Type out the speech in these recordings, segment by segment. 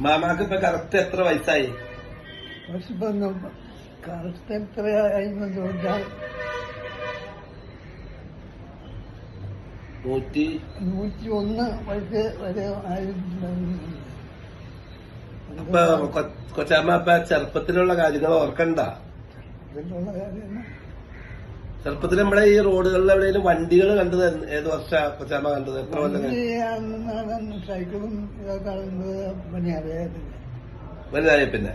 മാമാക്ക് ഇപ്പൊ കറക്റ്റ് എത്ര വയസ്സായി? കറക്റ്റ് എത്രയായിരുന്നു ചോദിച്ചാൽ 101 വയസ്സ് വരെ ആയിരുന്നു. ഇപ്പൊ കൊച്ചാമ്മ ഇപ്പൊ ചെറുപ്പത്തിലുള്ള കാര്യങ്ങൾ ഓർക്കണ്ട. ഇതിലുള്ള കാര്യമാണ് ചെറുപ്പത്തിൽ നമ്മുടെ ഈ റോഡുകളിൽ എവിടെയെങ്കിലും വണ്ടികൾ കണ്ടത് ഏത് വർഷ കൊച്ചാമ്മ കണ്ടത്? എത്ര കൊല്ലം? സൈക്കിളും ഇതൊക്കെ പണിയാറിയാ വലുതായ പിന്നെ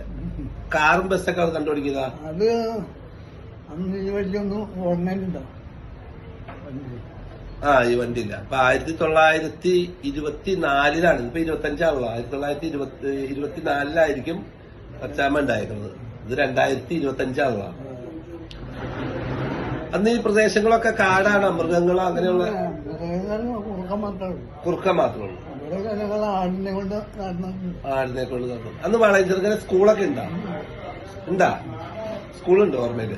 കാറും ബസ്സൊക്കെ അത് കണ്ടുപിടിക്കുന്നതാ. അത് അന്ന് ഈ വഴിയൊന്നും ഓർമ്മയിലുണ്ടോ? ഈ വണ്ടിയില്ല. അപ്പൊ 1924 ഇപ്പൊ 25 1924 കൊച്ചാമ്മ ഉണ്ടായിരിക്കുന്നത്. ഇത് 2025 അന്ന് ഈ പ്രദേശങ്ങളൊക്കെ കാടാണ്, മൃഗങ്ങളോ അങ്ങനെയുള്ള കുറുക്ക മാത്രമേ ഉള്ളൂ. ആടിനെ കൊണ്ട് നടന്നു. അന്ന് വളയഞ്ചെറുക്കനെ സ്കൂളൊക്കെ ഉണ്ടാ സ്കൂളുണ്ട് ഓർമ്മയില്.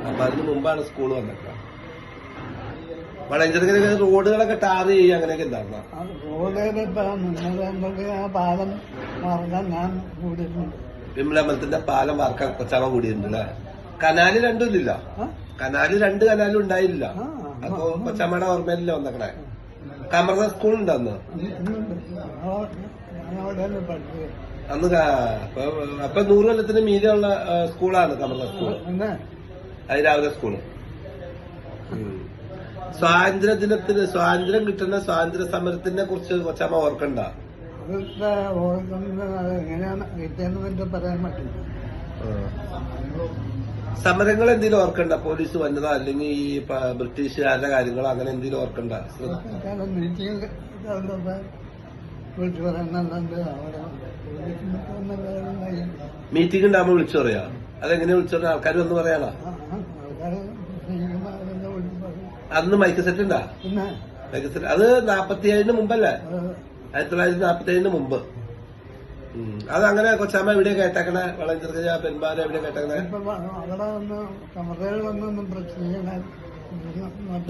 അപ്പൊ അതിന് മുമ്പാണ് സ്കൂൾ വന്നിട്ട്. വളയഞ്ചെറുക്കനെ റോഡുകളൊക്കെ ടാർ ചെയ്യുക അങ്ങനെയൊക്കെ ഉണ്ടായിരുന്ന പാലം മാറാൻ ഞാൻ കൂടിയിട്ടുണ്ട്. വിമലമ്പലത്തിന്റെ പാലം വാർക്കാൻ കൊച്ചാമ കൂടിയിട്ടുണ്ട് അല്ലെ? കനാല് രണ്ടുമില്ല. കനാല് 2 കനാലും ഉണ്ടായില്ല. അപ്പൊ കൊച്ചാമ്മയുടെ ഓർമ്മയിലല്ലേ വന്നേക്കണേ. കമർന്ന സ്കൂളുണ്ട് അന്ന്. അന്ന് അപ്പൊ 100 കൊല്ലത്തിന് മീതെയുള്ള സ്കൂളാണ് കമർന്ന സ്കൂൾ, അതിരാവിലെ സ്കൂള്. സ്വാതന്ത്ര്യം കിട്ടുന്ന സ്വാതന്ത്ര്യ സമരത്തിനെ കുറിച്ച് കൊച്ചാമ്മ ഓർക്കണ്ട? എങ്ങനെയാണ് കിട്ടിയെന്ന് പറയാൻ പറ്റില്ല. സമരങ്ങൾ എന്തെങ്കിലും ഓർക്കണ്ട? പോലീസ് വന്നതോ അല്ലെങ്കിൽ ഈ ബ്രിട്ടീഷുകാരുടെ കാര്യങ്ങളോ അങ്ങനെ എന്തെങ്കിലും ഓർക്കണ്ട? മീറ്റിംഗ് ഉണ്ടാകുമ്പോ വിളിച്ചു പറയാ? അതെങ്ങനെ വിളിച്ചു പറയാ? ആൾക്കാർ വന്ന് പറയാനാ? അന്ന് മൈക്ക് സെറ്റ് ഉണ്ടാ? മൈക്ക് സെറ്റ് അത് 47 മുമ്പല്ലേ? 1947 മുമ്പ്. അതങ്ങനെ കൊച്ചാമ്മ എവിടെ കേട്ടേക്കണേ? വളയഞ്ചെറുക്ക പെരുമ്പാല എവിടെ കേട്ടേക്കണേ?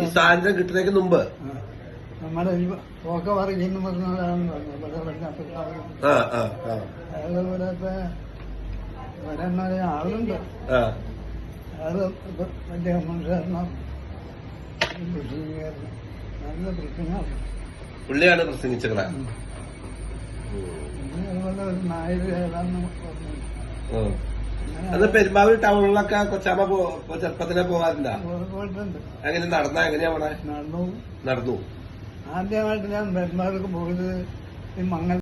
ഈ സ്വാതന്ത്ര്യം കിട്ടുന്നതിന് മുമ്പ്. നമ്മുടെ ആളുണ്ട്. അയാള് വലിയ മനുഷ്യരണം നല്ല പ്രസംഗമാണ്. പുള്ളിയാണ് പ്രസംഗിച്ചത്. അതുപോലെ ഒരു നായർ ഏതാന്ന് പറഞ്ഞു. അത് പെരുമ്പാവൂർ ടൗണിലൊക്കെ കൊച്ചാമ്മ ചെറുപ്പത്തിലെ പോകാറില്ല? പോയിട്ടുണ്ട്. എങ്ങനെ നടന്നാ? എങ്ങനെയാ പോണേ? നടന്നു. ആദ്യമായിട്ട് ഞാൻ പെരുമ്പാവൂർക്ക് പോയത് ഈ മംഗൽ